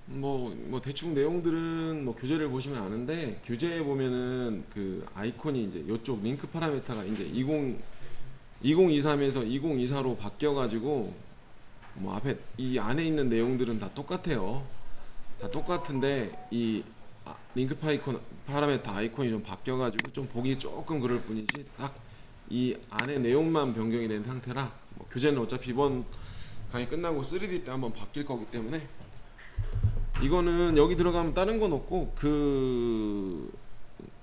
뭐 대충 내용들은 뭐 교재를 보시면 아는데, 교재에 보면은 그 아이콘이 이제 이쪽 링크 파라미터가 이제 2023에서 2024로 바뀌어 가지고 뭐 앞에 이 안에 있는 내용들은 다 똑같아요. 다 똑같은데 이 링크 파라미터 아이콘이 좀 바뀌어 가지고 좀 보기 조금 그럴 뿐이지, 딱 이 안에 내용만 변경이 된 상태라, 뭐 교재는 어차피 이번 강의 끝나고 3D 때 한번 바뀔 거기 때문에 이거는 여기 들어가면 다른 건 없고,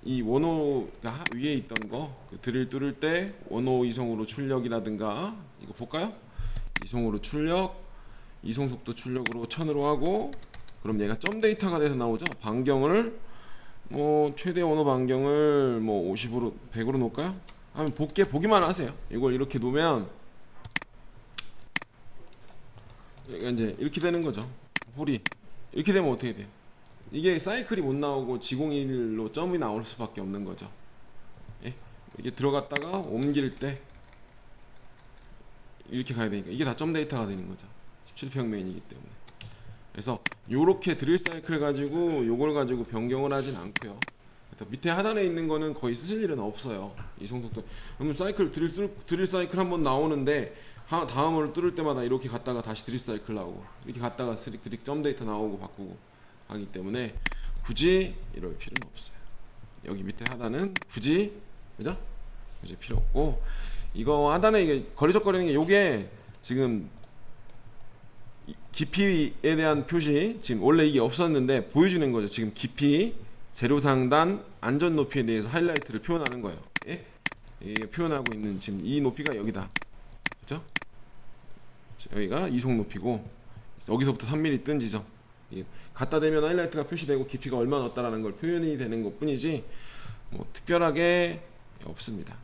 이 원호가 위에 있던 거, 그 드릴 뚫을 때 원호 이송으로 출력이라든가, 이거 볼까요? 이송으로 출력, 이송 속도 출력으로 1000으로 하고, 그럼 얘가 점 데이터가 돼서 나오죠. 반경을 뭐 최대 원호 반경을 뭐 50으로 100으로 놓을까요? 하면 보기만 하세요. 이걸 이렇게 놓으면 얘가 이제 이렇게 되는 거죠. 홀이 이렇게 되면 어떻게 돼요? 이게 사이클이 못 나오고 G01로 점이 나올 수밖에 없는 거죠. 예? 이게 들어갔다가 옮길 때 이렇게 가야 되니까 이게 다 점 데이터가 되는 거죠. 17평면이기 때문에. 그래서 요렇게 드릴 사이클 가지고 요걸 가지고 변경을 하진 않고요. 밑에 하단에 있는 거는 거의 쓰실 일은 없어요. 이송속도. 그러면 사이클 드릴 사이클 한번 나오는데 다음을 뚫을 때마다 이렇게 갔다가 다시 드릴 사이클 나오고, 이렇게 갔다가 드릭 점 데이터 나오고 바꾸고 하기 때문에 굳이 이럴 필요는 없어요. 여기 밑에 하단은 굳이, 그죠? 굳이 필요 없고, 이거 하단에 이게 거리적거리는 게, 요게 지금 깊이에 대한 표시, 지금 원래 이게 없었는데 보여주는 거죠. 지금 깊이, 재료 상단, 안전 높이에 대해서 하이라이트를 표현하는 거예요. 예? 이게 표현하고 있는 지금 이 높이가 여기다. 그죠? 여기가 이송 높이고, 여기서부터 3mm 뜬 지점. 갖다 대면 하이라이트가 표시되고 깊이가 얼마 넣었다라는 걸 표현이 되는 것 뿐이지, 뭐 특별하게 없습니다.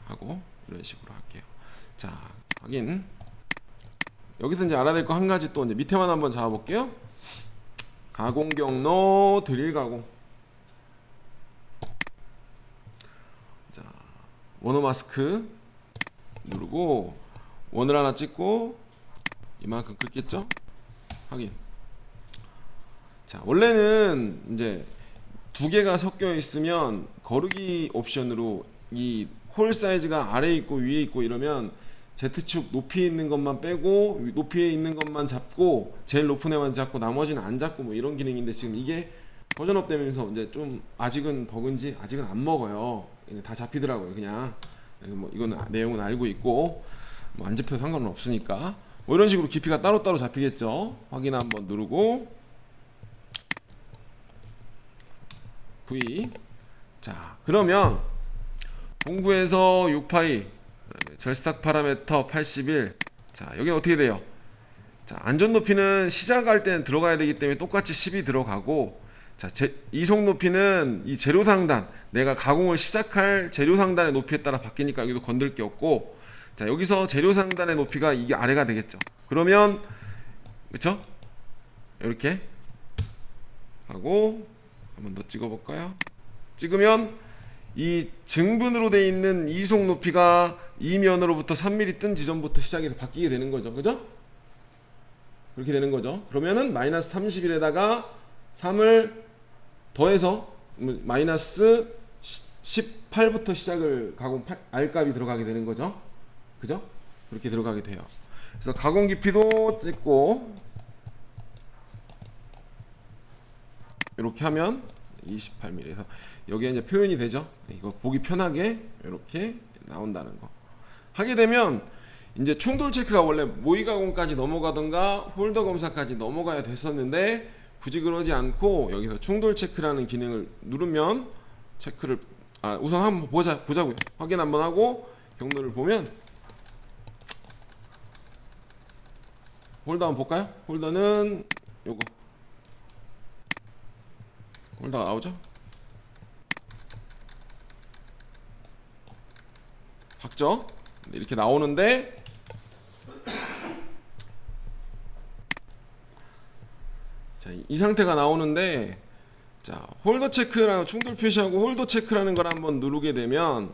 하고 이런 식으로 할게요. 자, 확인. 여기서 이제 알아야 될 거 한 가지 또 이제 밑에만 한번 잡아볼게요. 가공 경로 드릴 가공. 자, 원호 마스크 누르고 원을 하나 찍고 이만큼 긋겠죠? 확인. 자, 원래는 이제 두 개가 섞여 있으면 거르기 옵션으로 이 홀 사이즈가 아래에 있고 위에 있고 이러면 Z축 높이에 있는 것만 빼고 높이에 있는 것만 잡고 제일 높은 애만 잡고 나머지는 안 잡고 뭐 이런 기능인데, 지금 이게 버전업 되면서 이제 좀 아직은 버그인지 아직은 안 먹어요. 다 잡히더라고요. 그냥 뭐 이거는 내용은 알고 있고 뭐 안 잡혀도 상관은 없으니까 뭐 이런 식으로 깊이가 따로따로 잡히겠죠. 확인 한번 누르고 V. 자, 그러면 공구에서 6파이 절삭 파라미터 81. 자, 여기는 어떻게 돼요? 자, 안전 높이는 시작할 때는 들어가야 되기 때문에 똑같이 10이 들어가고, 자, 이송 높이는 이 재료 상단, 내가 가공을 시작할 재료 상단의 높이에 따라 바뀌니까 여기도 건들 게 없고, 자, 여기서 재료 상단의 높이가 이게 아래가 되겠죠. 그러면 그렇죠? 이렇게 하고 한번 더 찍어 볼까요? 찍으면 이 증분으로 되어 있는 이송 높이가 이면으로부터 3mm 뜬 지점부터 시작해서 바뀌게 되는 거죠. 그죠? 그렇게 되는 거죠. 그러면은 마이너스 31에다가 3을 더해서 마이너스 18부터 시작을 가공 R값이 들어가게 되는 거죠. 그죠? 그렇게 들어가게 돼요. 그래서 가공 깊이도 찍고 이렇게 하면 28mm에서 여기에 이제 표현이 되죠. 이거 보기 편하게 이렇게 나온다는 거. 하게 되면 이제 충돌 체크가 원래 모의 가공까지 넘어가던가 홀더 검사까지 넘어가야 됐었는데, 굳이 그러지 않고 여기서 충돌 체크라는 기능을 누르면 체크를 우선 한번 보자고요. 확인 한번 하고 경로를 보면 홀더 한번 볼까요? 홀더는 요거 홀더가 나오죠? 박죠? 이렇게 나오는데, 자, 이 상태가 나오는데, 자, 홀더 체크랑 충돌 표시하고 홀더 체크라는 걸 한번 누르게 되면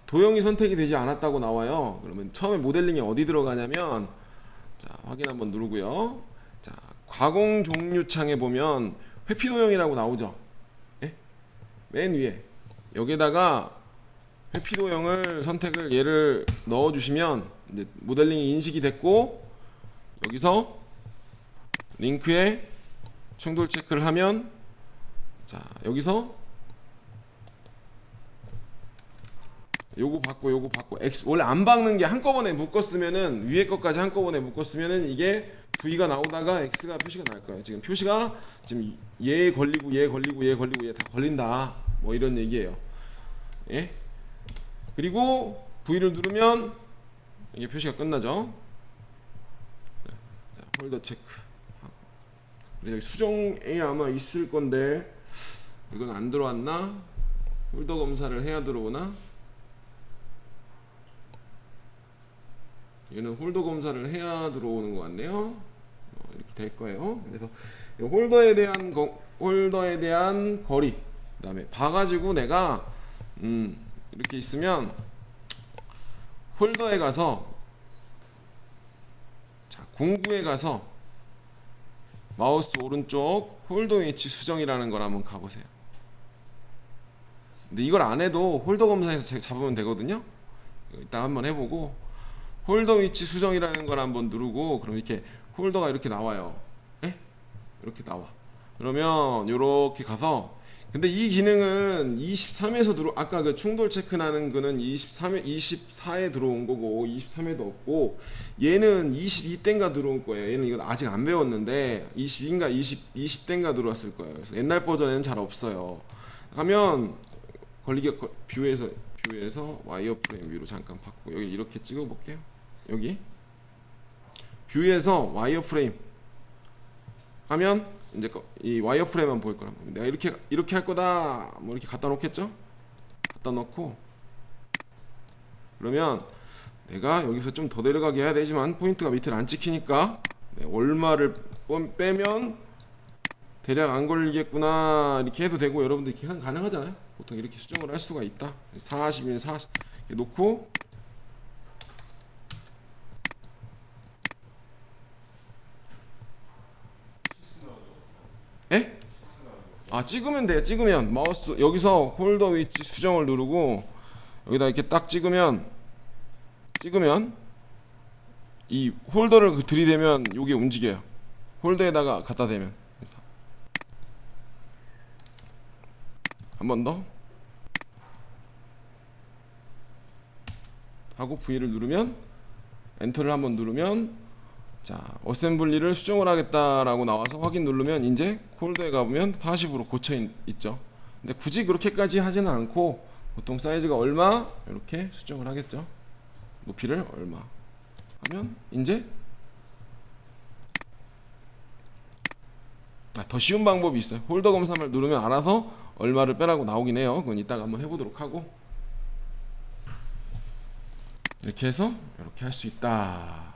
도형이 선택이 되지 않았다고 나와요. 그러면 처음에 모델링이 어디 들어가냐면, 자, 확인 한번 누르고요. 자, 가공 종류 창에 보면 회피 도형이라고 나오죠. 예? 맨 위에 여기에다가 회피 도형을 선택을 얘를 넣어 주시면 이제 모델링이 인식이 됐고, 여기서 링크에 충돌 체크를 하면, 자 여기서 요거 받고 X, 원래 안 박는 게 한꺼번에 묶었으면은, 위에 것까지 한꺼번에 묶었으면은 이게 V가 나오다가 X가 표시가 날 거예요. 지금 표시가 지금 얘 걸리고 얘 걸리고 얘 걸리고 얘 다 걸린다, 뭐 이런 얘기예요. 예? 그리고 V를 누르면 이게 표시가 끝나죠. 자, 홀더 체크. 여기 수정에 아마 있을 건데 이건 안 들어왔나? 홀더 검사를 해야 들어오나? 얘는 홀더 검사를 해야 들어오는 것 같네요. 이렇게 될 거예요. 그래서 이 홀더에 대한 거리, 그다음에 봐가지고 내가 이렇게 있으면 홀더에 가서, 자 공구에 가서 마우스 오른쪽 홀더 위치 수정이라는 걸 한번 가보세요. 근데 이걸 안 해도 홀더 검사에서 잡으면 되거든요. 이따 한번 해보고, 홀더 위치 수정이라는 걸 한번 누르고, 그럼 이렇게 홀더가 이렇게 나와요. 예? 이렇게 나와. 그러면 이렇게 가서, 근데 이 기능은 23에서 아까 그 충돌 체크 나는 거는 24에 들어온 거고 23에도 없고, 얘는 22대인가 들어온 거예요. 얘는 이건 아직 안 배웠는데 22인가 20대인가 들어왔을 거예요. 그래서 옛날 버전에는 잘 없어요. 하면 걸리게 뷰에서 와이어프레임 위로 잠깐 바꾸고, 여기 이렇게 찍어 볼게요. 여기 뷰에서 와이어프레임 하면 이제 이 와이어프레임만 보일 거란 말이에요. 내가 이렇게 할 거다, 뭐 이렇게 갖다 놓겠죠? 갖다 놓고, 그러면 내가 여기서 좀 더 내려가게 해야 되지만 포인트가 밑에 안 찍히니까 얼마를 빼면 대략 안 걸리겠구나 이렇게 해도 되고, 여러분들 이렇게 가능하잖아요. 보통 이렇게 수정을 할 수가 있다. 40이면 40 이렇게 놓고, 예? 아 찍으면 돼요. 찍으면 마우스 여기서 홀더 위치 수정을 누르고 여기다 이렇게 딱 찍으면 이 홀더를 들이대면 이게 움직여요. 홀더에다가 갖다 대면. 한 번 더 하고 V를 누르면, 엔터를 한번 누르면, 자 어셈블리를 수정을 하겠다라고 나와서 확인 누르면 이제 홀더에 가보면 40으로 고쳐 있죠. 근데 굳이 그렇게까지 하지는 않고 보통 사이즈가 얼마 이렇게 수정을 하겠죠. 높이를 얼마 하면 이제 더 쉬운 방법이 있어요. 홀더 검사를 누르면 알아서 얼마를 빼라고 나오긴 해요. 그건 이따가 한번 해보도록 하고, 이렇게 해서 이렇게 할 수 있다.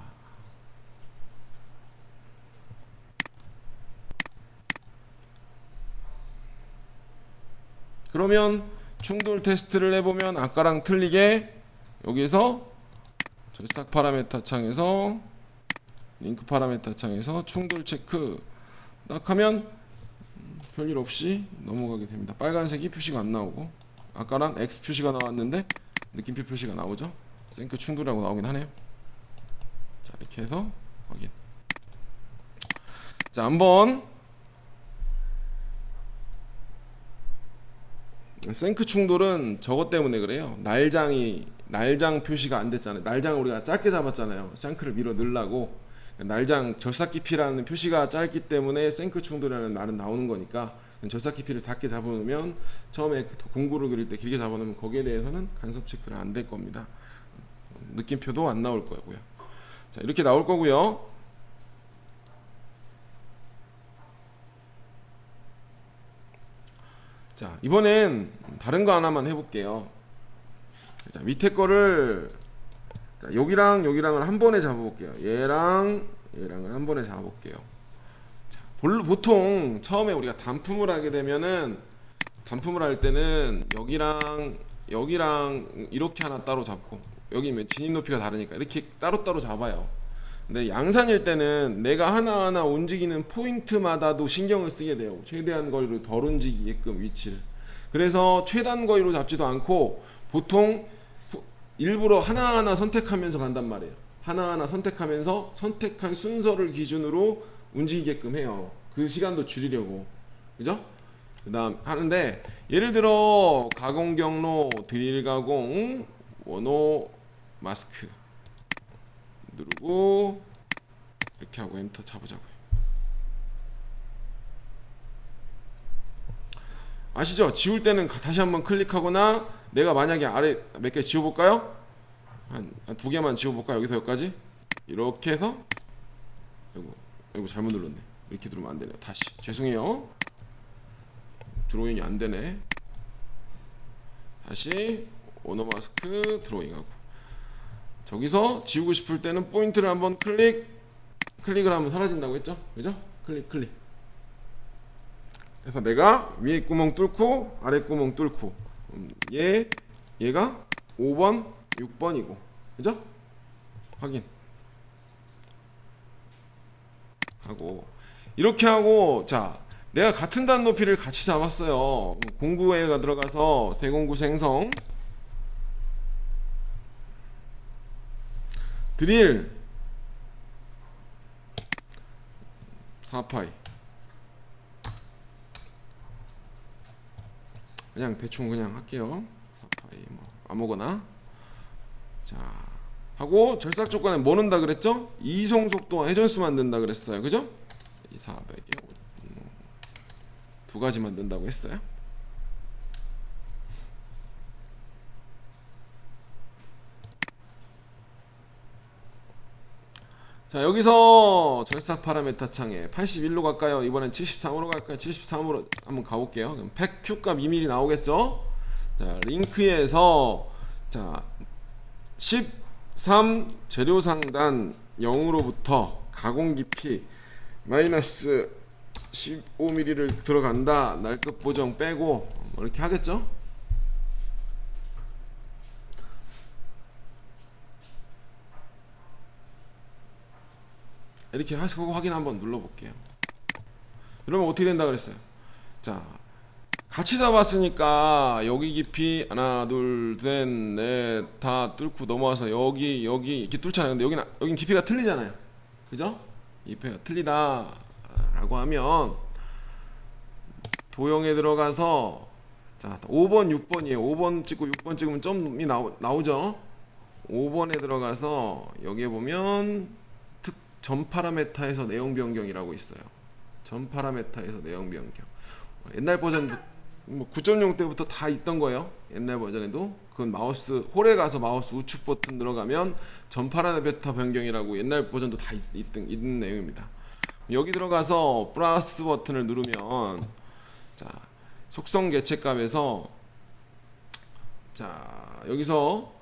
그러면 충돌 테스트를 해보면 아까랑 틀리게 여기서 절삭 파라메터 창에서 링크 파라메터 창에서 충돌 체크 딱 하면 별일 없이 넘어가게 됩니다. 빨간색이 표시가 안 나오고, 아까랑 X 표시가 나왔는데 느낌표 표시가 나오죠. 생크 충돌이라고 나오긴 하네요. 자 이렇게 해서 확인. 자 한번 생크 충돌은 저것 때문에 그래요. 날장 표시가 안 됐잖아요. 날장을 우리가 짧게 잡았잖아요. 샹크를 밀어 넣으려고. 날장 절삭 깊이라는 표시가 짧기 때문에 생크 충돌이라는 말은 나오는 거니까, 절삭 깊이를 작게 잡아놓으면, 처음에 공구를 그릴 때 길게 잡아놓으면 거기에 대해서는 간섭 체크를 안 될 겁니다. 느낌표도 안 나올 거고요. 자 이렇게 나올 거고요. 자 이번엔 다른 거 하나만 해볼게요. 자 밑에 거를, 자 여기랑 여기랑을 한 번에 잡아볼게요. 얘랑을 한 번에 잡아볼게요. 자, 보통 처음에 우리가 단품을 하게 되면은, 단품을 할 때는 여기랑 이렇게 하나 따로 잡고, 여기 진입 높이가 다르니까 이렇게 따로따로 잡아요. 근데 양산일 때는 내가 하나하나 움직이는 포인트마다도 신경을 쓰게 돼요. 최대한 거리로 덜 움직이게끔 위치를. 그래서 최단 거리로 잡지도 않고 보통 일부러 하나하나 선택하면서 간단 말이에요. 하나하나 선택하면서 선택한 순서를 기준으로 움직이게끔 해요. 그 시간도 줄이려고. 그죠? 그 다음 하는데, 예를 들어 가공 경로, 드릴 가공, 원호 마스크 누르고 이렇게 하고 엔터 잡으자고요. 아시죠? 지울 때는 다시 한번 클릭하거나, 내가 만약에 아래 몇 개 지워볼까요? 한 두 개만 지워볼까요? 여기서 여기까지 이렇게 해서, 아이고 잘못 눌렀네. 이렇게 누르면 안 되네요. 다시 죄송해요. 드로잉이 안 되네. 다시 원어 마스크 드로잉하고, 저기서 지우고 싶을 때는 포인트를 한번 클릭을 하면 사라진다고 했죠? 그죠? 클릭. 그래서 내가 위에 구멍 뚫고 아래 구멍 뚫고, 얘가 5번 6번이고, 그죠? 확인 하고, 이렇게 하고, 자, 내가 같은 단 높이를 같이 잡았어요. 공구에가 들어가서 세공구 생성, 드릴 4파이, 그냥 대충 그냥 할게요. 4파이 뭐 아무거나. 자, 하고 절삭 조건에 뭐 넣는다 그랬죠? 이송 속도와 회전수만 넣는다 그랬어요. 그죠? 400에 두 가지만 넣는다고 했어요. 자, 여기서 절삭 파라메타 창에 81로 갈까요? 이번엔 73으로 갈까요? 73으로 한번 가볼게요. 그럼 100Q 값 2mm 나오겠죠? 자, 링크에서, 자, 13 재료 상단 0으로부터 가공 깊이 마이너스 15mm를 들어간다. 날급 보정 빼고 뭐 이렇게 하겠죠? 이렇게 하고 확인 한번 눌러볼게요. 그러면 어떻게 된다 그랬어요? 자, 같이 잡았으니까 여기 깊이 하나 둘 셋 넷 다 뚫고 넘어와서 여기 이렇게 뚫잖아요. 근데 여기는 깊이가 틀리잖아요. 그죠? 깊이가 틀리다 라고 하면 도형에 들어가서, 자, 5번 6번이에요 5번 찍고 6번 찍으면 점이 나오죠. 5번에 들어가서 여기에 보면 전 파라메타에서 내용 변경이라고 있어요. 전 파라메타에서 내용 변경. 옛날 버전 뭐 9.0 때부터 다 있던 거예요. 옛날 버전에도. 그건 마우스 홀에 가서 마우스 우측 버튼 들어가면 전 파라메타 변경이라고 옛날 버전도 다 있는 내용입니다. 여기 들어가서 플러스 버튼을 누르면, 자, 속성 개체값에서, 자, 여기서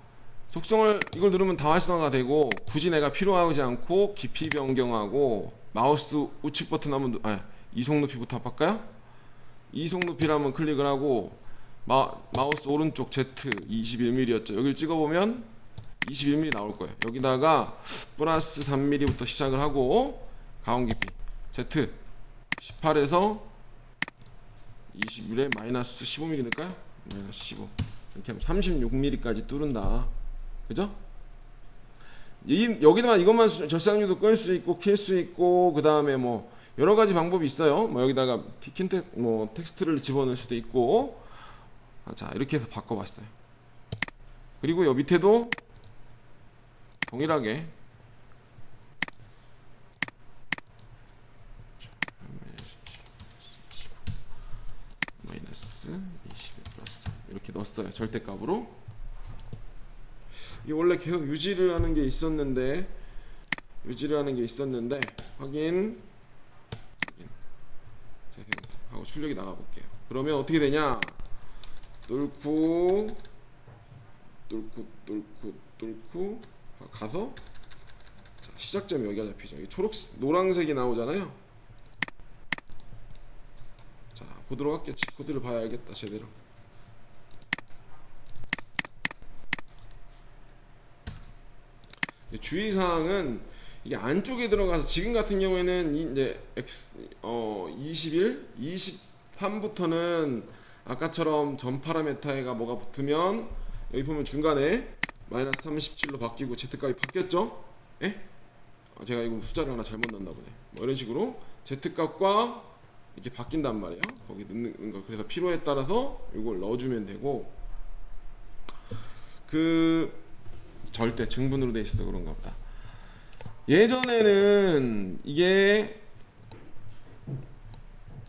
속성을 이걸 누르면 다 활성화가 되고, 굳이 내가 필요하지 않고 깊이 변경하고 마우스 우측 버튼 한번 이송 높이부터 바꿀까요? 이송 높이를 한번 클릭을 하고 마우스 오른쪽 Z 21mm였죠. 여기를 찍어보면 21mm 나올 거예요. 여기다가 플러스 3mm부터 시작을 하고 가공 깊이 Z 18에서 21에 마이너스 15mm 넣을까요? 마이너스 15. 이렇게 하면 36mm까지 뚫은다. 그죠? 여기다만 이것만 절삭률도 끌 수 있고 킬 수 있고, 그 다음에 뭐 여러 가지 방법이 있어요. 뭐 여기다가 텍스트를 집어넣을 수도 있고. 자, 이렇게 해서 바꿔봤어요. 그리고 여 밑에도 동일하게 마이너스 21 플러스 3 이렇게 넣었어요. 절대값으로. 이게 원래 계속 유지를 하는 게 있었는데 확인 하고 출력이 나가볼게요. 그러면 어떻게 되냐? 뚫고 가서, 자, 시작점이 여기가 잡히죠. 이 노란색이 나오잖아요. 자, 보도록 할게요. 코드를 봐야 알겠다 제대로. 주의사항은 이게 안쪽에 들어가서 지금 같은 경우에는 이제 21, 23부터는 아까처럼 전 파라메타에가 뭐가 붙으면 여기 보면 중간에 마이너스 37로 바뀌고 Z값이 바뀌었죠? 예? 제가 이거 숫자를 하나 잘못 넣었나 보네. 뭐 이런 식으로 Z값과 이렇게 바뀐단 말이에요. 거기 넣는 거. 그래서 필요에 따라서 이걸 넣어주면 되고, 그 절대 증분으로 돼 있어서 그런가 보다. 예전에는 이게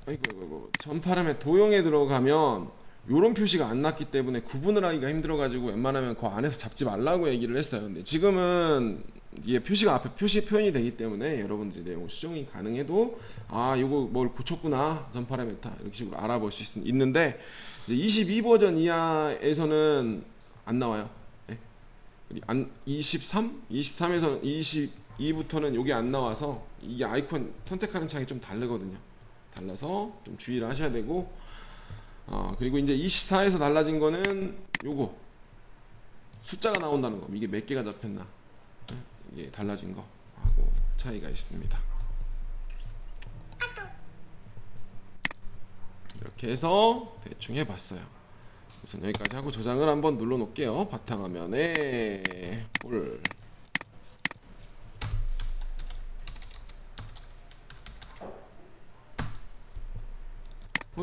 아이고 전 파라메 도형에 들어가면 요런 표시가 안 났기 때문에 구분을 하기가 힘들어가지고 웬만하면 그 안에서 잡지 말라고 얘기를 했어요. 근데 지금은 이게 표시가 앞에 표현이 되기 때문에 여러분들이 내용 수정이 가능해도 아 요거 뭘 고쳤구나 전 파라메타 이렇게 식으로 알아볼 수 있는데, 이제 22 버전 이하에서는 안 나와요. 네? 23에서는 22부터는 요게 안 나와서 이게 아이콘 선택하는 창이 좀 다르거든요. 달라서 좀 주의를 하셔야 되고, 그리고 이제 24에서 달라진 거는 요거 숫자가 나온다는 거, 이게 몇 개가 잡혔나, 이게 달라진 거 하고 차이가 있습니다. 이렇게 해서 대충 해봤어요. 우선 여기까지 하고 저장을 한번 눌러 놓을게요. 바탕화면에 볼.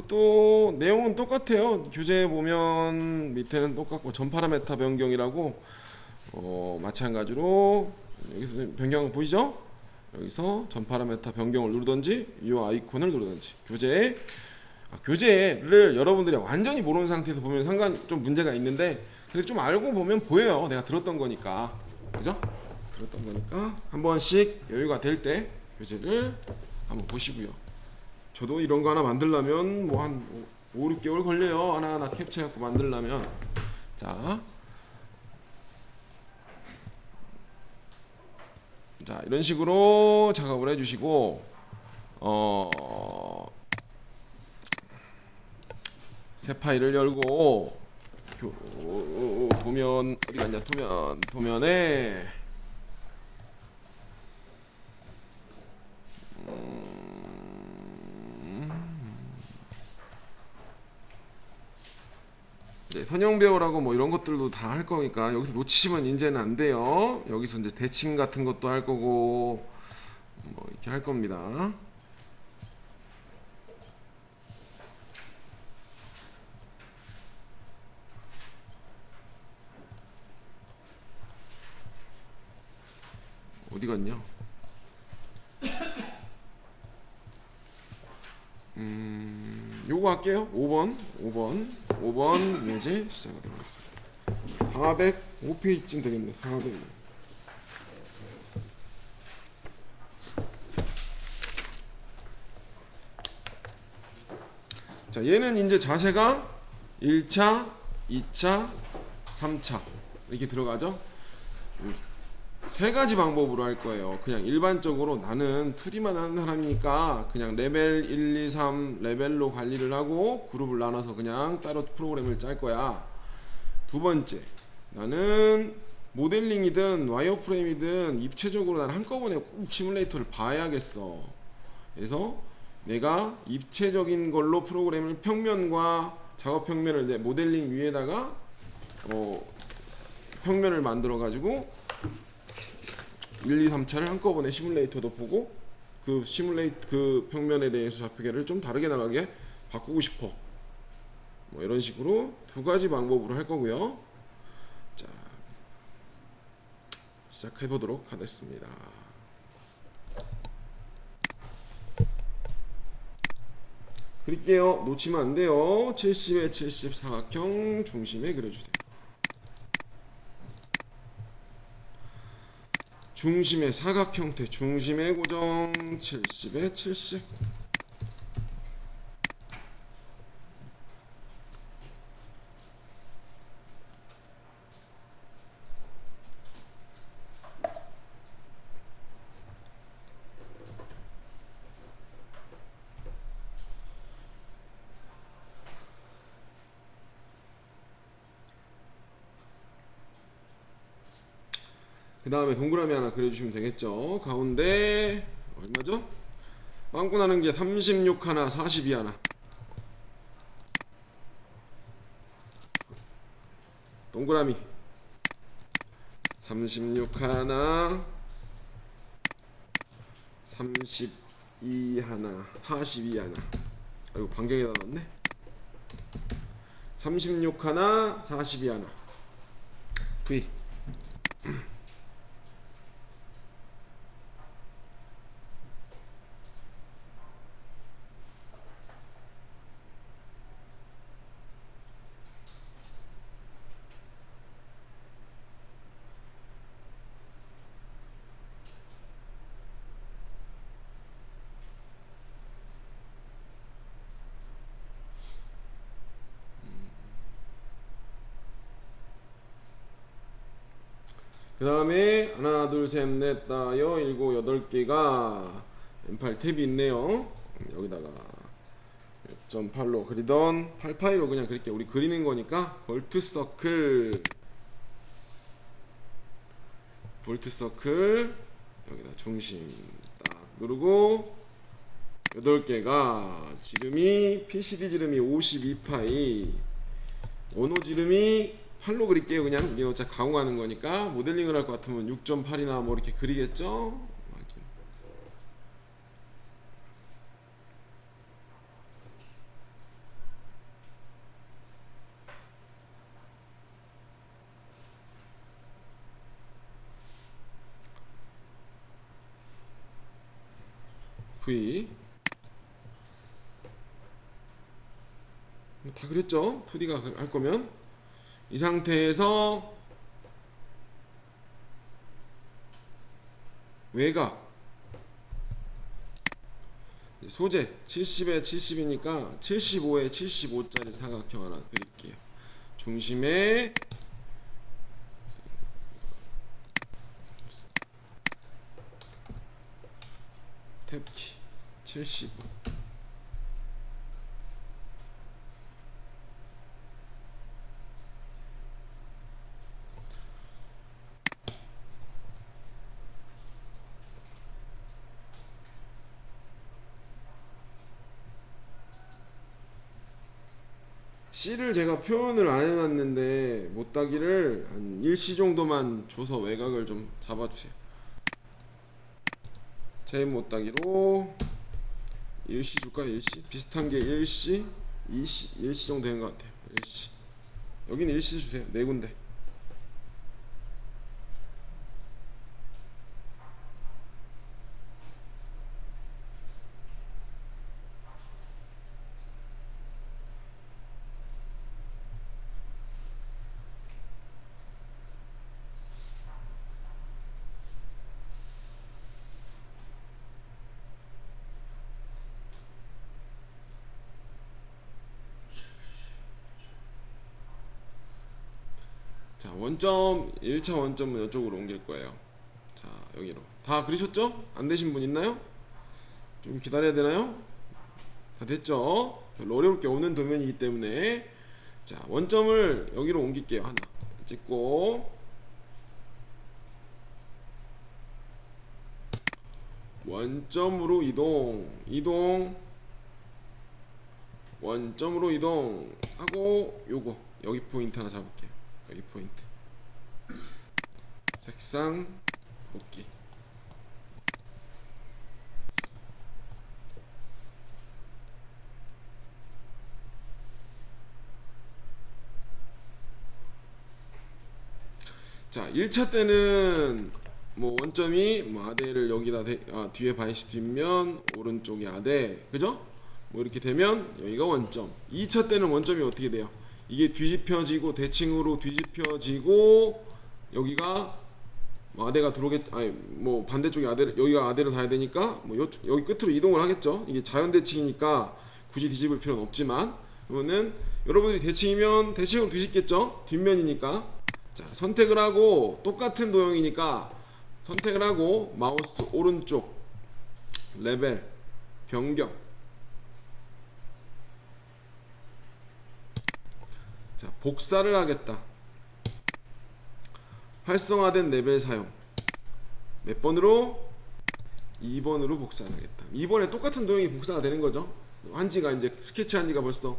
또 내용은 똑같아요. 교재 보면 밑에는 똑같고 전 파라메타 변경이라고 마찬가지로 여기서 변경 보이죠? 여기서 전 파라메타 변경을 누르든지 이 아이콘을 누르든지 교재를 여러분들이 완전히 모르는 상태에서 보면 좀 문제가 있는데, 그래도 좀 알고 보면 보여요. 내가 들었던 거니까, 그죠? 들었던 거니까 한 번씩 여유가 될 때 교재를 한번 보시고요. 저도 이런 거 하나 만들려면 뭐 한 5, 6개월 걸려요. 하나하나 캡처해갖고 만들려면. 자, 이런 식으로 작업을 해주시고, 새 파일을 열고 도면 어디 갔냐? 도면에 선형 배우라고 뭐 이런 것들도 다 할 거니까 여기서 놓치시면 이제는 안 돼요. 여기서 이제 대칭 같은 것도 할 거고 뭐 이렇게 할 겁니다. 어디 갔냐? 요거 할게요. 5번 예제 시작하도록 하겠습니다. 405페이지쯤 되겠네. 400. 자, 얘는 이제 자세가 1차, 2차, 3차 이렇게 들어가죠. 세 가지 방법으로 할 거예요. 그냥 일반적으로 나는 2D만 하는 사람이니까 그냥 레벨 1, 2, 3 레벨로 관리를 하고 그룹을 나눠서 그냥 따로 프로그램을 짤 거야. 두 번째, 나는 모델링이든 와이어프레임이든 입체적으로 난 한꺼번에 꼭 시뮬레이터를 봐야겠어. 그래서 내가 입체적인 걸로 프로그램을 평면과 작업 평면을 내 모델링 위에다가 평면을 만들어 가지고 1, 2, 3차를 한꺼번에 시뮬레이터도 보고 그 평면에 대해서 좌표계를 좀 다르게 나가게 바꾸고 싶어. 뭐 이런 식으로 두 가지 방법으로 할 거고요. 자, 시작해 보도록 하겠습니다. 그릴게요. 놓치면 안 돼요. 70에 70 사각형 중심에 그려주세요. 중심의 사각 형태, 중심의 고정 70에 70. 그 다음에 동그라미 하나 그려주시면 되겠죠. 가운데 얼마죠? 빵꾸 나는 게 36 하나 42 하나. 동그라미 36 하나 32 하나 42 하나. 아이고 반경에다 넣었네. 36 하나 42 하나. V. 그 다음에 하나 둘셋넷 다여 일곱 여덟 개가 M8 탭이 있네요. 여기다가 6.8로 그리던 88로 그냥 그릴게요. 우리 그리는 거니까 볼트 서클 여기다 중심 딱 누르고 8개가 지름이 PCD 지름이 52파이 원호 지름이 8로 그릴게요. 그냥 이게 어차피 가공하는 거니까 모델링을 할 것 같으면 6.8이나 뭐 이렇게 그리겠죠. V 다 그렸죠. 2D가 할 거면 이 상태에서 외곽 소재 70에 70이니까 75에 75짜리 사각형 하나 그릴게요. 중심에 탭키 75. C를 제가 표현을 안 해놨는데 못따기를 한 1C 정도만 줘서 외곽을 좀 잡아주세요. 제 못따기로 1C 줄까요? 1C? 비슷한 게 1C, 2C, 1C 정도 되는 것 같아요. 1C. 여기는 1C 주세요. 4군데. 자, 원점 1차 원점은 이쪽으로 옮길 거예요. 자, 여기로 다 그리셨죠? 안 되신 분 있나요? 좀 기다려야 되나요? 다 됐죠? 별로 어려울 게 없는 도면이기 때문에 자, 원점을 여기로 옮길게요. 하나 찍고 원점으로 이동 원점으로 이동하고 요거 여기 포인트 하나 잡을게요. 여기 포인트 색상 뽑기. 자, 1차 때는 뭐 원점이 뭐 아대를 여기다 뒤에 바이시 뒷면 오른쪽이 아대 그죠? 뭐 이렇게 되면 여기가 원점. 2차 때는 원점이 어떻게 돼요? 이게 뒤집혀지고 대칭으로 뒤집혀지고 여기가 뭐 아대가 들어오겠 아니 뭐 반대쪽에 아대를 여기가 아대를 닿아야 되니까 뭐 여기 끝으로 이동을 하겠죠. 이게 자연 대칭이니까 굳이 뒤집을 필요는 없지만 그러면은 여러분들이 대칭이면 대칭으로 뒤집겠죠. 뒷면이니까. 자, 선택을 하고 똑같은 도형이니까 선택을 하고 마우스 오른쪽 레벨 변경. 자, 복사를 하겠다. 활성화된 레벨 사용. 몇 번으로? 2번으로 복사를 하겠다. 2번에 똑같은 도형이 복사가 되는 거죠. 한지가 이제 스케치 한지가 벌써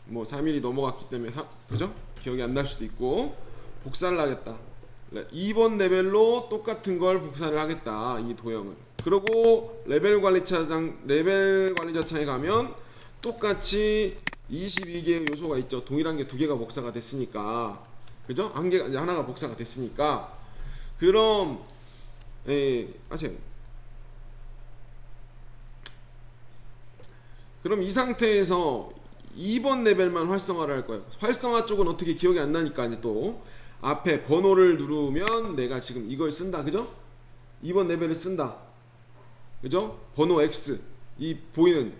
뭐 3일이 넘어갔기 때문에 그죠? 기억이 안 날 수도 있고 복사를 하겠다. 2번 레벨로 똑같은 걸 복사를 하겠다. 이 도형을. 그리고 레벨 관리자 창에 가면 똑같이 22개의 요소가 있죠. 동일한 게 2개가 복사가 됐으니까. 그죠? 하나가 복사가 됐으니까. 그럼 하세요. 그럼 이 상태에서 2번 레벨만 활성화를 할 거예요. 활성화 쪽은 어떻게 기억이 안 나니까 이제 또 앞에 번호를 누르면 내가 지금 이걸 쓴다. 그죠? 2번 레벨을 쓴다. 그죠? 번호 X. 이 보이는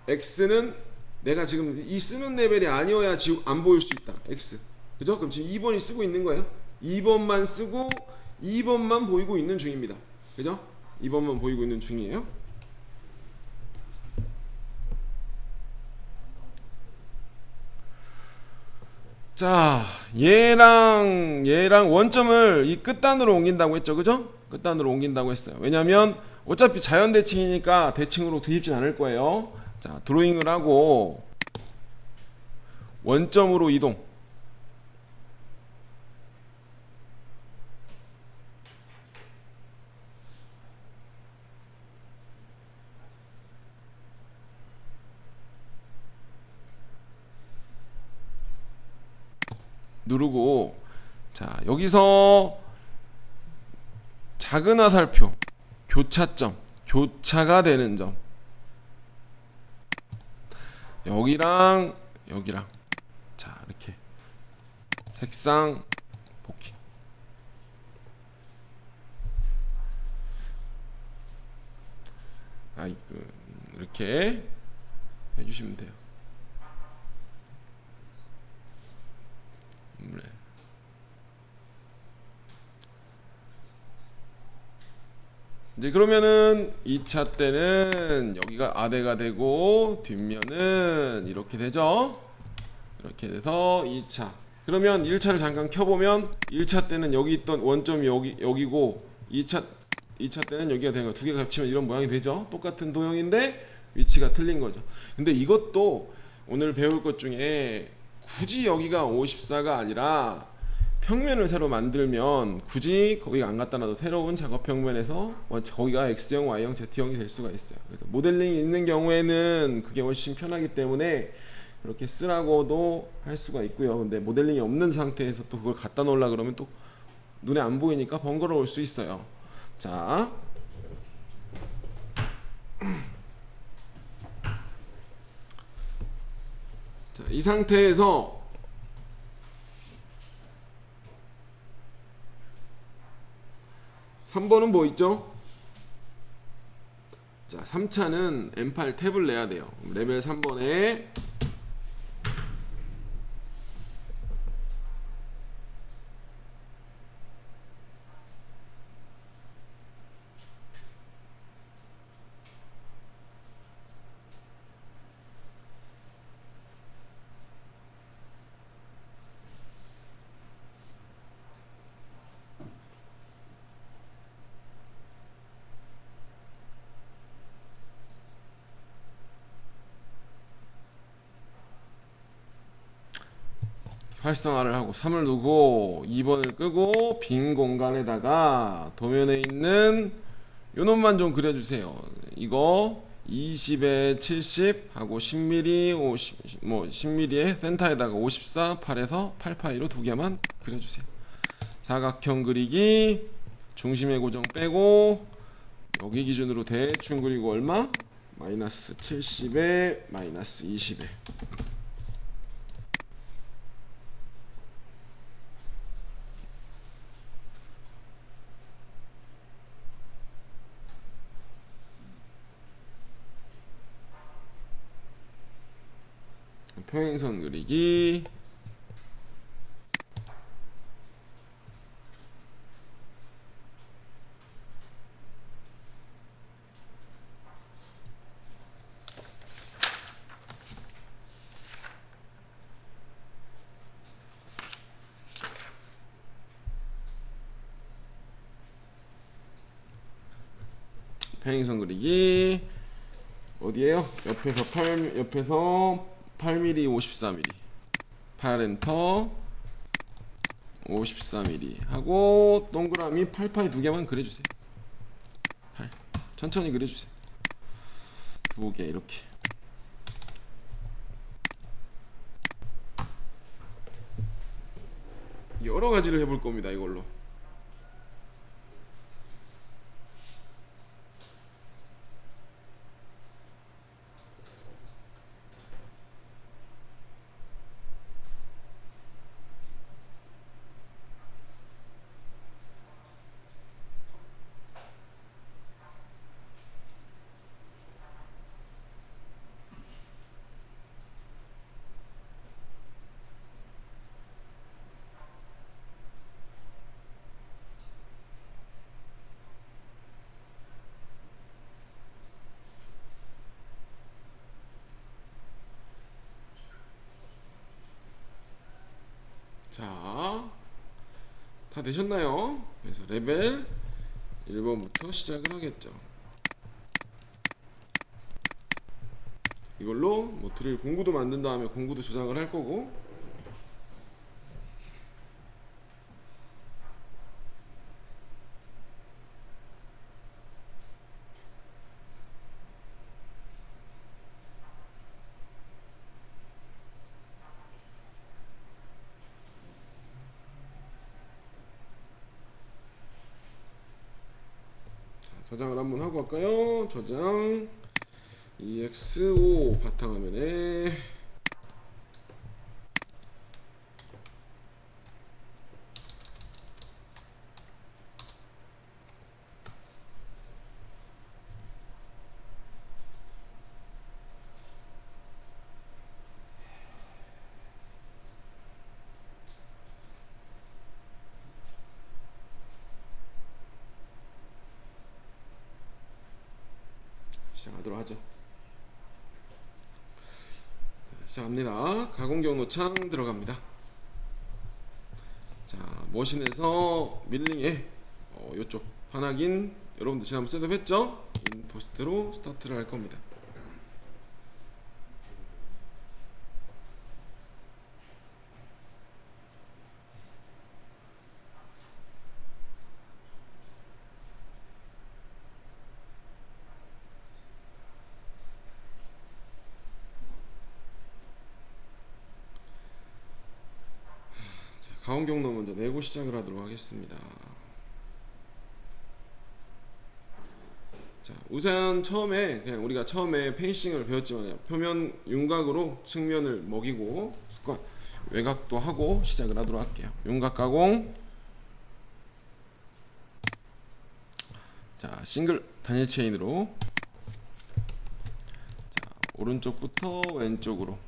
X는 내가 지금 이 쓰는 레벨이 아니어야 안 보일 수 있다. X. 그죠? 그럼 지금 2번이 쓰고 있는 거예요. 2번만 쓰고 2번만 보이고 있는 중입니다. 그죠? 2번만 보이고 있는 중이에요. 자, 얘랑 원점을 이 끝단으로 옮긴다고 했죠. 그죠? 끝단으로 옮긴다고 했어요. 왜냐면 어차피 자연 대칭이니까 대칭으로 뒤집진 않을 거예요. 자, 드로잉을 하고 원점으로 이동. 누르고, 자, 여기서 작은 화살표, 교차점, 교차가 되는 점, 여기랑 여기랑, 자, 이렇게 색상 복귀. 이렇게 해주시면 돼요. 이제 그러면은 2차 때는 여기가 아대가 되고 뒷면은 이렇게 되죠. 이렇게 돼서 2차. 그러면 1차를 잠깐 켜보면 1차 때는 여기 있던 원점이 여기고 2차 때는 여기가 되는 거예요. 두 개가 겹치면 이런 모양이 되죠. 똑같은 도형인데 위치가 틀린 거죠. 근데 이것도 오늘 배울 것 중에 굳이 여기가 54가 아니라 평면을 새로 만들면 굳이 거기가 안 갖다 놔도 새로운 작업 평면에서 거기가 X형, Y형, Z형이 될 수가 있어요. 그래서 모델링이 있는 경우에는 그게 훨씬 편하기 때문에 그렇게 쓰라고도 할 수가 있고요. 근데 모델링이 없는 상태에서 또 그걸 갖다 놓으려 그러면 또 눈에 안 보이니까 번거로울 수 있어요. 자, 이 상태에서 3번은 뭐 있죠? 자, 3차는 M8 탭을 내야 돼요. 레벨 3번에 활성화를 하고 3을 두고 2번을 끄고 빈 공간에다가 도면에 있는 요 놈만 좀 그려주세요. 이거 20에 70 하고 10mm 50, 뭐 10mm에 센터에다가 54 8에서 8파이로 두 개만 그려주세요. 사각형 그리기 중심의 고정 빼고 여기 기준으로 대충 그리고 얼마? 마이너스 70에 마이너스 20에 평행선 그리기 평행선 그리기 어디에요? 옆에서 8mm 54mm 8엔터 54mm 하고 동그라미 88 두 개만 그려주세요. 8 천천히 그려주세요. 두 개 이렇게. 여러 가지를 해볼 겁니다. 이걸로. 자, 다 되셨나요? 그래서 레벨 1번부터 시작을 하겠죠. 이걸로 뭐 드릴 공구도 만든 다음에 공구도 조작을 할 거고, 저장을 한번 하고 할까요? 저장 EX5 바탕화면에 시작하도록 하죠. 시작합니다. 가공 경로창 들어갑니다. 자, 머신에서 밀링에 이쪽 반확인 여러분들 지난번 셋업했죠? 인포스트로 스타트를 할 겁니다. 가공 경로 먼저 내고 시작을 하도록 하겠습니다. 자, 우선 처음에 그냥 우리가 처음에 페이싱을 배웠지만 표면 윤곽으로 측면을 먹이고 습관 외곽도 하고 시작을 하도록 할게요. 윤곽 가공. 자, 싱글 단일 체인으로 자, 오른쪽부터 왼쪽으로.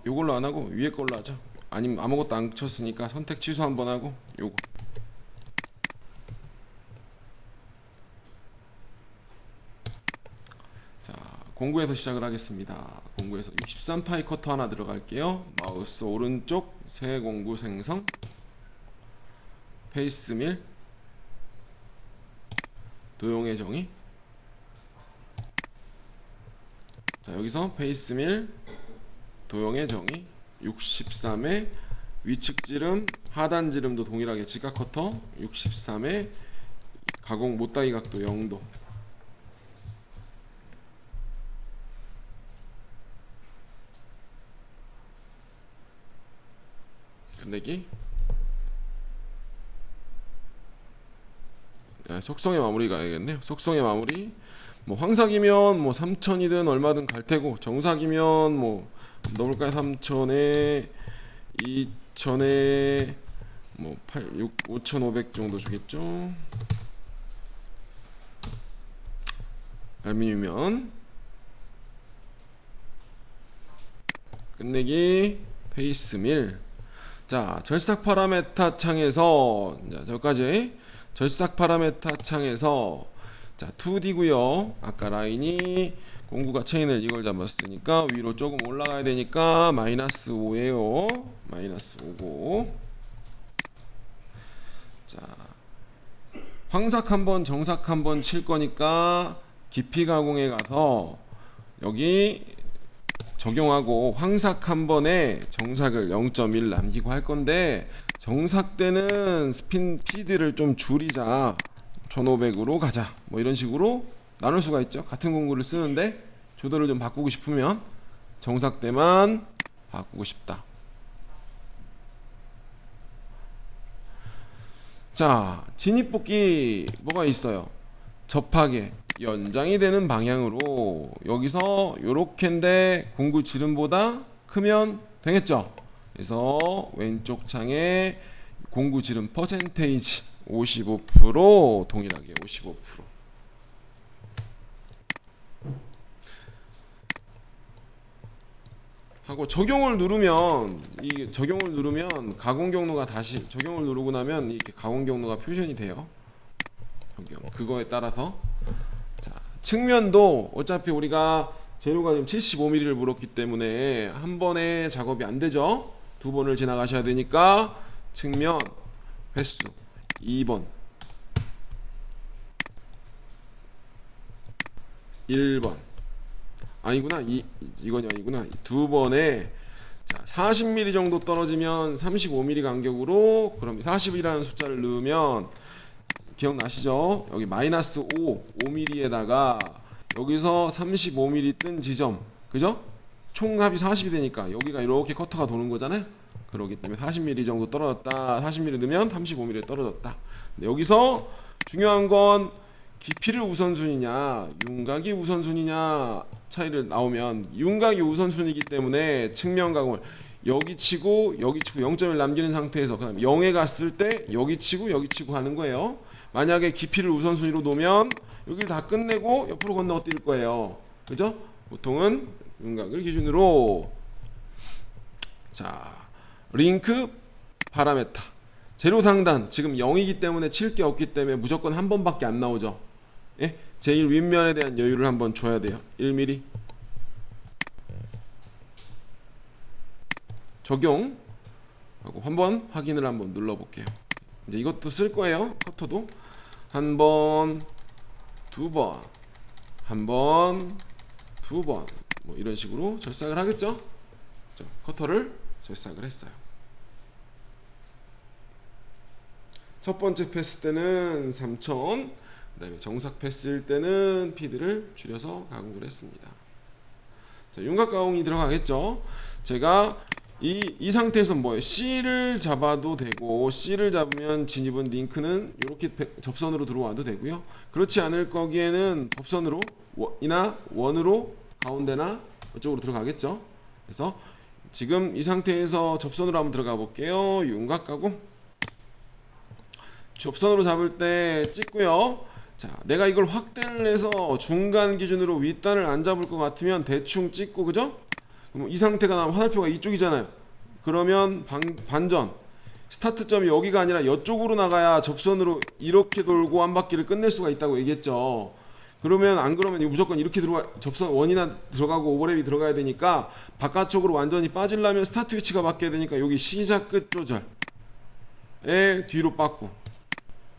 요걸로 안 하고 위에 걸로 하죠. 아니면 아무것도 안 쳤으니까 선택 취소 한번 하고 요거. 자, 공구에서 시작을 하겠습니다. 공구에서 63파이 커터 하나 들어갈게요. 마우스 오른쪽 새 공구 생성, 페이스 밀, 도형의 정의. 자, 여기서 페이스 밀, 도형의 정의 63에 위측 지름, 하단 지름도 동일하게 직각 커터 63에 가공 못다이 각도 0도. 끝내기. 속성의 마무리 가야겠네요. 속성의 마무리. 뭐 황삭이면 뭐 3000이든 얼마든 갈 테고, 정삭이면 뭐 넣어볼까요? 3000에 2000에 뭐 5500 정도 주겠죠. 알미늄이면 끝내기. 페이스 밀. 자, 절삭 파라메타 창에서 자, 저까지 절삭 파라메타 창에서 자 2D고요. 아까 라인이 공구가 체인을 이걸 잡았으니까 위로 조금 올라가야 되니까 마이너스 5에요. 마이너스 5고. 자, 황삭 한번 정삭 한번 칠 거니까 깊이 가공에 가서 여기 적용하고 황삭 한 번에 정삭을 0.1 남기고 할 건데, 정삭 때는 스핀 피드를 좀 줄이자, 1500으로 가자, 뭐 이런 식으로 나눌 수가 있죠. 같은 공구를 쓰는데 조도를 좀 바꾸고 싶으면 정삭 때만 바꾸고 싶다. 자, 진입복귀 뭐가 있어요? 접하게 연장이 되는 방향으로 여기서 요렇게인데 공구 지름보다 크면 되겠죠. 그래서 왼쪽 창에 공구 지름 퍼센테이지 55% 동일하게 55%. 하고 적용을 누르면, 이 적용을 누르면 가공 경로가 다시 적용을 누르고 나면 이렇게 가공 경로가 표현이 돼요. 적용 그거에 따라서. 자, 측면도 어차피 우리가 재료가 지금 75mm를 물었기 때문에 한 번에 작업이 안 되죠. 두 번을 지나가셔야 되니까 측면 횟수 2번, 1번. 아니구나, 이건이 아니구나. 두 번에, 자, 40mm 정도 떨어지면 35mm 간격으로, 그럼 40이라는 숫자를 넣으면 기억나시죠? 여기 마이너스 5mm에다가 여기서 35mm 뜬 지점, 그죠? 총합이 40이 되니까 여기가 이렇게 커터가 도는 거잖아요. 그러기 때문에 40mm 정도 떨어졌다, 40mm 넣으면 35mm 떨어졌다. 근데 여기서 중요한 건 깊이를 우선순위냐 윤곽이 우선순위냐 차이를 나오면, 윤곽이 우선순위이기 때문에 측면 가공을 여기 치고 0.1 남기는 상태에서 그다음 0에 갔을 때 여기 치고 하는 거예요. 만약에 깊이를 우선순위로 놓으면 여기를 다 끝내고 옆으로 건너 뛸 거예요. 그죠? 보통은 윤곽을 기준으로. 자, 링크 파라메타 재료 상단 지금 0이기 때문에 칠 게 없기 때문에 무조건 한 번밖에 안 나오죠. 예? 제일 윗면에 대한 여유를 한번 줘야 돼요. 1mm 적용 하고 한번 확인을 한번 눌러 볼게요. 이제 이것도 쓸 거예요. 커터도 한 번, 두 번, 한 번, 두 번, 뭐 이런 식으로 절삭을 하겠죠. 커터를 절삭을 했어요. 첫 번째 패스 때는 3000, 그 다음에 정삭 패스일 때는 피드를 줄여서 가공을 했습니다. 자, 윤곽 가공이 들어가겠죠. 제가 이 상태에서 뭐예요? C를 잡아도 되고, C를 잡으면 진입은 링크는 이렇게 접선으로 들어와도 되고요. 그렇지 않을 거기에는 접선으로 이나 원으로 가운데나 이쪽으로 들어가겠죠. 그래서 지금 이 상태에서 접선으로 한번 들어가 볼게요. 윤곽 가공. 접선으로 잡을 때 찍고요. 자, 내가 이걸 확대를 해서 중간 기준으로 윗단을 안 잡을 것 같으면 대충 찍고, 그죠? 그럼 이 상태가 나면 화살표가 이쪽이잖아요. 그러면 반전 스타트점이 여기가 아니라 이쪽으로 나가야 접선으로 이렇게 돌고 한 바퀴를 끝낼 수가 있다고 얘기했죠. 그러면 안 그러면 무조건 이렇게 들어가, 접선 원이나 들어가고 오버랩이 들어가야 되니까 바깥쪽으로 완전히 빠지려면 스타트 위치가 바뀌어야 되니까 여기 시작 끝 조절에 뒤로 빠꾸,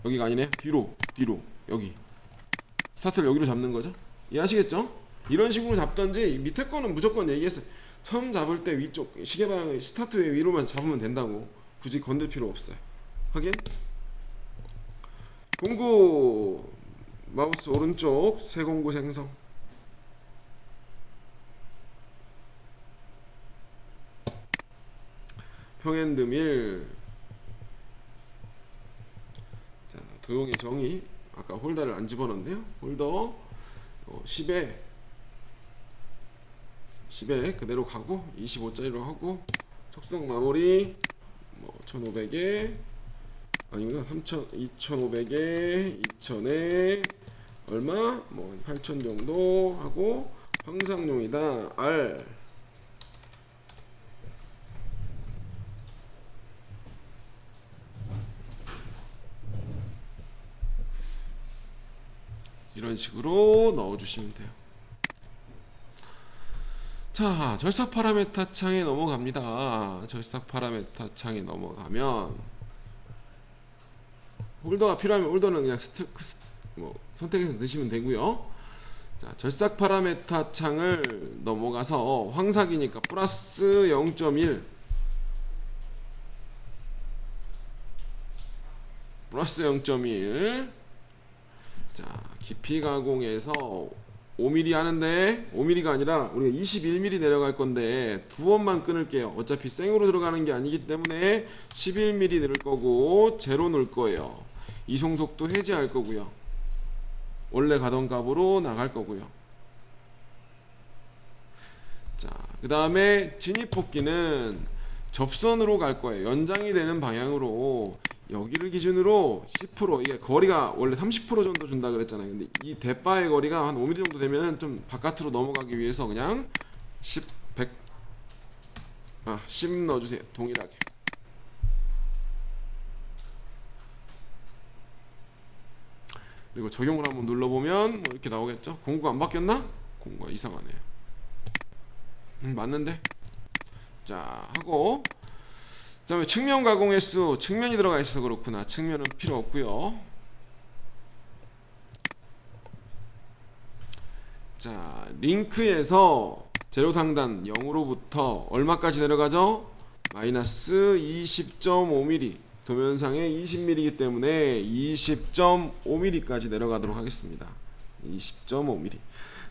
여기가 아니네, 뒤로 여기 스타트를 여기로 잡는 거죠. 이해하시겠죠? 이런 식으로 잡던지 밑에 거는 무조건 얘기했어요. 처음 잡을 때 위쪽 시계 방향 스타트 위로만 잡으면 된다고, 굳이 건들 필요 없어요. 확인. 공구 마우스 오른쪽 새 공구 생성. 평엔드 밀. 자, 도용의 정의. 아까 홀더를 안 집어넣었네요. 홀더 10에 그대로 가고 25짜리로 하고, 속성 마무리 뭐 1500에 아니구나, 2500에 2000에 얼마 뭐 8000 정도 하고, 황상용이다 R. 이런 식으로 넣어주시면 돼요. 자, 절삭 파라메타 창에 넘어갑니다. 절삭 파라메타 창에 넘어가면 홀더가 필요하면 홀더는 그냥 선택해서 넣으시면 되고요. 자, 절삭 파라메타 창을 넘어가서 황삭이니까 플러스 0.1 플러스 0.1. 자, 깊이 가공해서 5mm 하는데 5mm가 아니라 우리가 21mm 내려갈 건데 두 번만 끊을게요. 어차피 생으로 들어가는 게 아니기 때문에 11mm 넣을 거고 제로 넣을 거예요. 이송속도 해제할 거고요. 원래 가던 값으로 나갈 거고요. 자, 그 다음에 진입폭기는 접선으로 갈 거예요. 연장이 되는 방향으로 여기를 기준으로 10% 이게 거리가 원래 30% 정도 준다 그랬잖아요. 근데 이 대바의 거리가 한 5mm 정도 되면 좀 바깥으로 넘어가기 위해서 그냥 10 넣어주세요. 동일하게. 그리고 적용을 한번 눌러보면 뭐 이렇게 나오겠죠. 공구가 안 바뀌었나? 공구가 이상하네요. 맞는데? 자, 하고 그 다음에 측면 가공 횟수, 측면이 들어가 있어서 그렇구나. 측면은 필요 없고요. 자, 링크에서 제로 상단 0으로부터 얼마까지 내려가죠? 마이너스 20.5mm. 도면상에 20mm이기 때문에 20.5mm까지 내려가도록 하겠습니다. 20.5mm.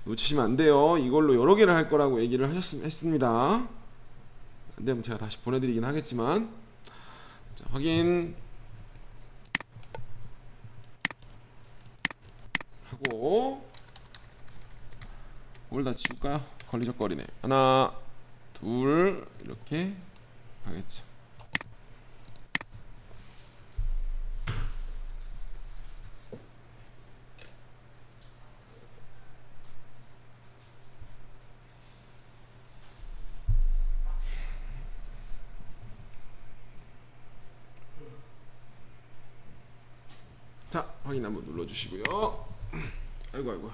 놓치시면 안 돼요. 이걸로 여러 개를 할 거라고 얘기를 했습니다. 안 되면 제가 다시 보내드리긴 하겠지만. 자, 확인 하고 뭘 다 지울까요? 걸리적거리네. 하나, 둘, 이렇게 가겠죠. 자, 확인 한번 눌러주시고요. 아이고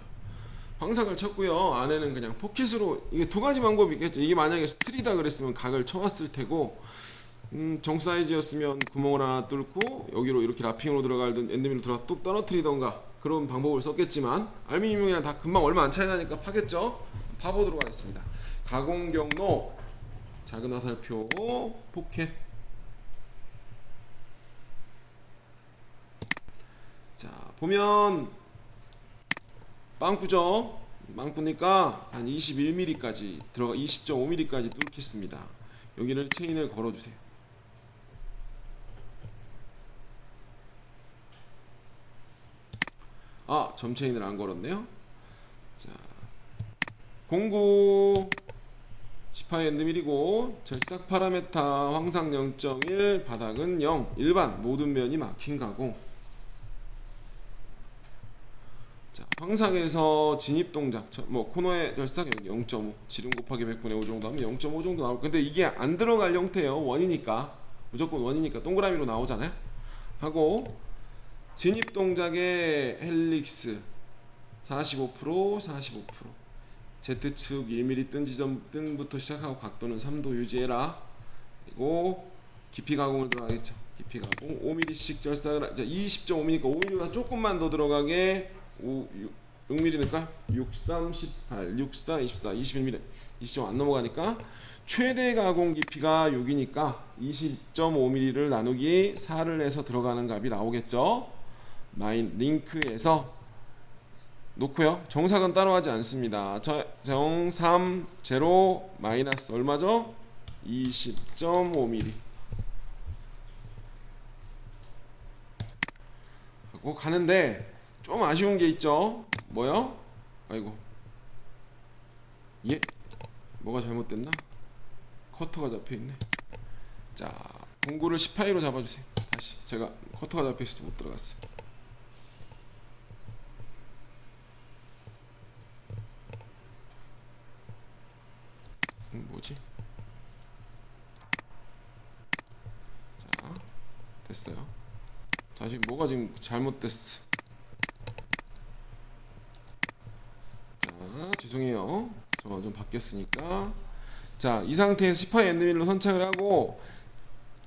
황삭을 쳤고요. 안에는 그냥 포켓으로. 이게 두 가지 방법이 있겠죠. 이게 만약에 스트리다 그랬으면 각을 쳐왔을 테고, 정 사이즈였으면 구멍을 하나 뚫고 여기로 이렇게 라핑으로 들어가든 엔드밀로 들어가 뚝 떨어뜨리던가 그런 방법을 썼겠지만, 알루미늄이랑 다 금방 얼마 안 차이 나니까 파겠죠. 파보도록 하겠습니다. 가공 경로, 작은 화살표, 포켓. 자, 보면 빵꾸죠. 빵꾸니까 한 21mm까지 들어가 20.5mm까지 뚫겠습니다. 여기를 체인을 걸어주세요. 점 체인을 안 걸었네요. 자, 공구 18 엔드밀이고 절삭 파라메타 황상 0.1 바닥은 0 일반 모든 면이 막힌 가공. 자, 황상에서 진입 동작, 코너의 절삭 여기 0.5 지름 곱하기 100분의 5 정도 하면 0.5 정도 나올 건데 이게 안 들어갈 형태예요. 원이니까 무조건 원이니까 동그라미로 나오잖아요. 하고 진입 동작의 헬릭스 45% Z축 1mm 뜬 지점 뜬부터 시작하고 각도는 3도 유지해라. 그리고 깊이 가공을 들어가겠죠. 깊이 가공 5mm씩 절삭을 20.5mm니까 5mm보다 조금만 더 들어가게 6mm 넣을까? 6, 3, 18, 6, 4, 24, 21mm 20점 안 넘어가니까 최대 가공 깊이가 6이니까 20.5mm를 나누기 4를 해서 들어가는 값이 나오겠죠. 링크에서 놓고요. 정삭은 따로 하지 않습니다. 정 3, 제로, 마이너스 얼마죠? 20.5mm 하고 가는데 좀 아쉬운 게 있죠. 뭐요? 아이고, 뭐가 잘못됐나? 커터가 잡혀있네. 자, 공구를 18로 잡아주세요. 다시 제가 커터가 잡혀있을 때 못 들어갔어요. 뭐지? 자, 됐어요. 자, 지금 뭐가 지금 잘못됐어. 자, 죄송해요. 저 좀 바뀌었으니까. 자, 이 상태에서 18 엔드밀로 선착을 하고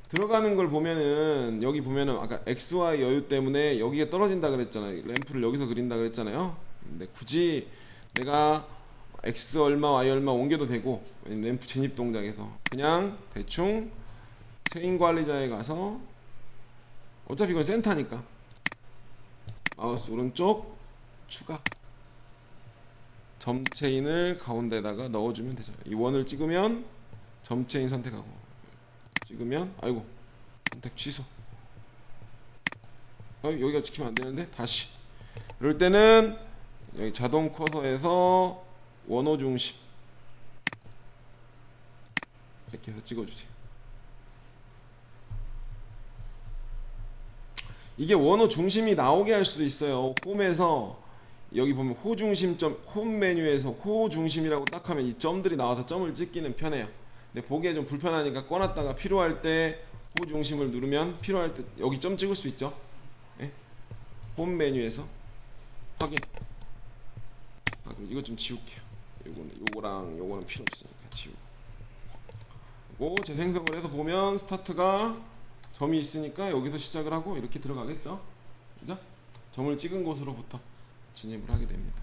들어가는 걸 보면은 여기 보면은 아까 XY 여유 때문에 여기가 떨어진다 그랬잖아요. 램프를 여기서 그린다 그랬잖아요. 근데 굳이 내가 X 얼마 Y 얼마 옮겨도 되고 램프 진입 동작에서 그냥 대충 체인 관리자에 가서 어차피 이건 센터니까 마우스 오른쪽 추가 점 체인을 가운데다가 넣어주면 되죠. 이 원을 찍으면 점 체인 선택하고 찍으면 아이고 선택 취소. 여기가 찍히면 안 되는데 다시. 이럴 때는 여기 자동 커서에서 원호 중심 이렇게 해서 찍어주세요. 이게 원호 중심이 나오게 할 수도 있어요. 홈에서 여기 보면 호 중심점 홈 메뉴에서 호 중심이라고 딱 하면 이 점들이 나와서 점을 찍기는 편해요. 근데 보기에 좀 불편하니까 꺼놨다가 필요할 때 호 중심을 누르면 필요할 때 여기 점 찍을 수 있죠. 네? 홈 메뉴에서 확인. 그럼 이거 좀 지울게요. 요거랑 요거는 필요 없으니까 지우고. 그리고 재생성을 해서 보면 스타트가 점이 있으니까 여기서 시작을 하고 이렇게 들어가겠죠. 그죠? 점을 찍은 곳으로부터 진입을 하게 됩니다.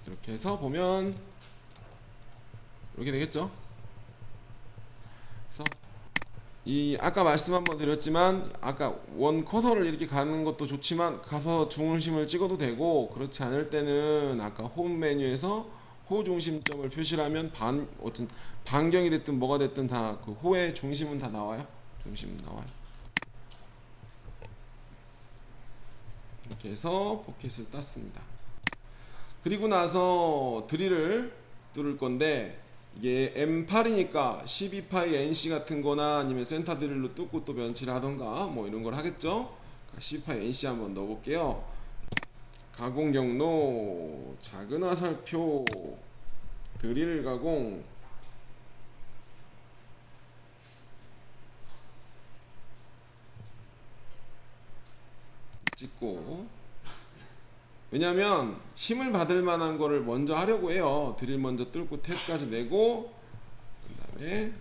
이렇게 해서 보면 이렇게 되겠죠. 그래서 이 아까 말씀 한번 드렸지만 아까 원 커서를 이렇게 가는 것도 좋지만 가서 중심을 찍어도 되고 그렇지 않을 때는 아까 홈 메뉴에서 호 중심점을 표시를 하면 어떤 반경이 됐든 뭐가 됐든 다 그 호의 중심은 다 나와요. 중심은 나와요. 이렇게 해서 포켓을 땄습니다. 그리고 나서 드릴을 뚫을 건데 이게 M8이니까 12파이 NC 같은 거나 아니면 센터 드릴로 뚫고 또 면치를 하던가 뭐 이런 걸 하겠죠. 12파이 NC 한번 넣어볼게요. 가공 경로 작은 화살표 드릴 가공 찍고 왜냐면 힘을 받을 만한 거를 먼저 하려고 해요. 드릴 먼저 뚫고 탭까지 내고 그 다음에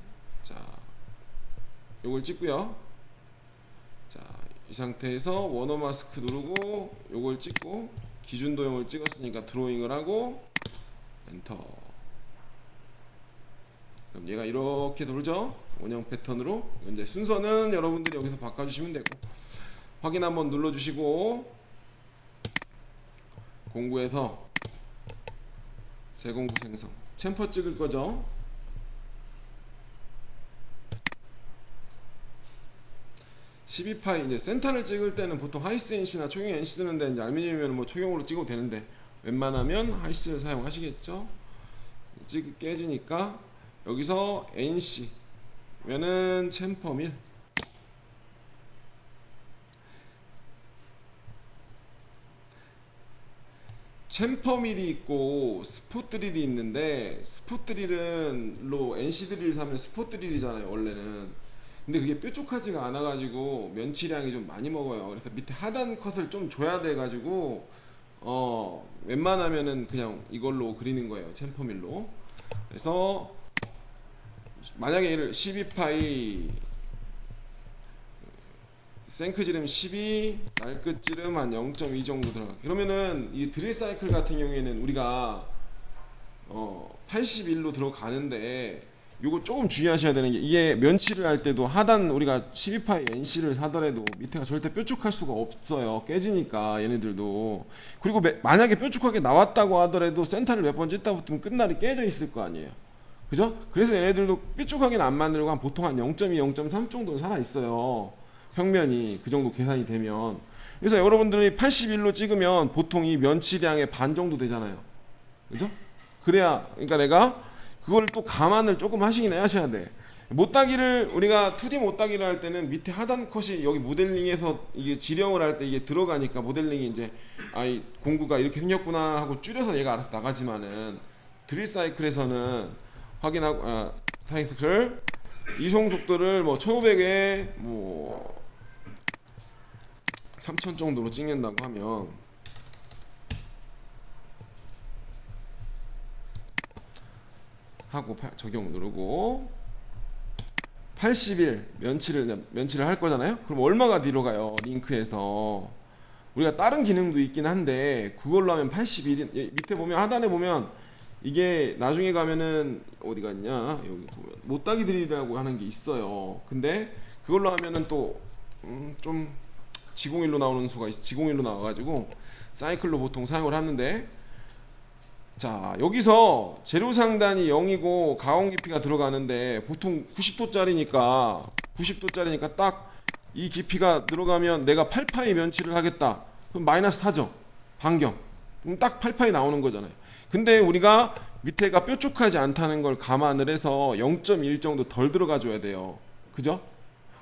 자 요걸 찍고요. 자 이 상태에서 원호 마스크 누르고 요걸 찍고 기준 도형을 찍었으니까 드로잉을 하고 엔터. 그럼 얘가 이렇게 돌죠. 원형 패턴으로. 이제 순서는 여러분들이 여기서 바꿔주시면 되고 확인 한번 눌러주시고 공구에서 새 공구 생성 챔퍼 찍을 거죠. (12파이) 이제 센터를 찍을 때는 보통 하이스 NC나 초경 NC 쓰는데 이제 알루미늄이면 뭐 초경으로 찍어도 되는데 웬만하면 하이스를 사용하시겠죠. 깨지니까 여기서 NC 면은 챔퍼 밀 챔퍼 밀이 있고 스포 드릴이 있는데 스포 드릴은 NC 드릴 사면 스포 드릴이잖아요 원래는. 근데 그게 뾰족하지가 않아 가지고 면치량이 좀 많이 먹어요. 그래서 밑에 하단 컷을 좀 줘야 돼 가지고 웬만하면은 그냥 이걸로 그리는 거예요. 챔퍼 밀로. 그래서 만약에 얘를 12파이 생크지름 12 날끝지름 한 0.2 정도 들어가. 그러면은 이 드릴 사이클 같은 경우에는 우리가 81로 들어가는데 요거 조금 주의하셔야 되는 게 이게 면치를 할 때도 하단 우리가 12파이 NC를 사더라도 밑에가 절대 뾰족할 수가 없어요. 깨지니까 얘네들도. 그리고 만약에 뾰족하게 나왔다고 하더라도 센터를 몇 번 찢다 붙으면 끝날이 깨져 있을 거 아니에요. 그죠? 그래서 얘네들도 뾰족하게는 안 만들고 한 보통 한 0.2, 0.3 정도는 살아 있어요. 평면이 그 정도 계산이 되면. 그래서 여러분들이 81로 찍으면 보통 이 면치량의 반 정도 되잖아요. 그죠? 그래야 그러니까 내가 그걸 또 감안을 조금 하시긴 하셔야 돼. 못따기를 우리가 2D 못따기를 할 때는 밑에 하단 컷이 여기 모델링에서 이게 지령을 할 때 이게 들어가니까 모델링이 이제 이 공구가 이렇게 생겼구나 하고 줄여서 얘가 알아서 나가지만은 드릴 사이클에서는 확인하고 사이클을 이송 속도를 뭐 1500에 뭐 3000 정도로 찍는다고 하면 하고 적용 누르고 80일 면치를 할 거잖아요. 그럼 얼마가 뒤로 가요? 링크에서 우리가 다른 기능도 있긴 한데 그걸로 하면 80일 밑에 보면 하단에 보면 이게 나중에 가면은 어디 갔냐 여기 보면 못따기 드릴이라고 하는 게 있어요. 근데 그걸로 하면은 또 좀 지공일로 나오는 수가 지공일로 나와가지고 사이클로 보통 사용을 하는데, 자 여기서 재료 상단이 0이고 가공 깊이가 들어가는데 보통 90도짜리니까 딱 이 깊이가 들어가면 내가 8파이 면치를 하겠다. 그럼 마이너스 4죠. 반경. 그럼 딱 8파이 나오는 거잖아요. 근데 우리가 밑에가 뾰족하지 않다는 걸 감안을 해서 0.1 정도 덜 들어가 줘야 돼요. 그죠?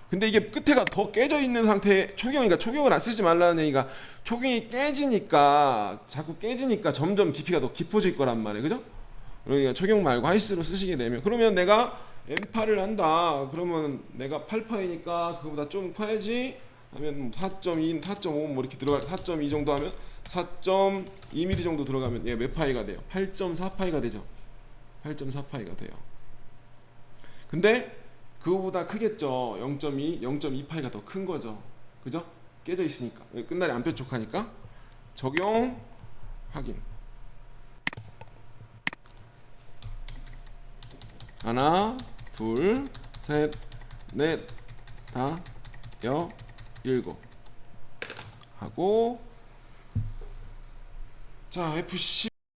근데 이게 끝에가 더 깨져 있는 상태에 초경을 안 쓰지 말라는 얘기가, 초경이 자꾸 깨지니까 점점 깊이가 더 깊어질 거란 말이에요. 그죠? 그러니까 초경 말고 하이스로 쓰시게 되면, 그러면 내가 N파를 한다. 그러면 내가 8파이니까 그거보다 좀 파야지 하면 4.2, 4.5 뭐 이렇게 들어가, 4.2 정도 하면 4.2mm 정도 들어가면 얘 몇 파이가 돼요? 8.4파이가 되죠. 8.4파이가 돼요. 근데 그거보다 크겠죠. 0.2, 0.2파이가 더 큰 거죠. 그죠? 깨져 있으니까. 끝날이 안 뾰족하니까. 적용, 확인. 하나, 둘, 셋, 넷, 다, 여, 일곱 하고, 자 F10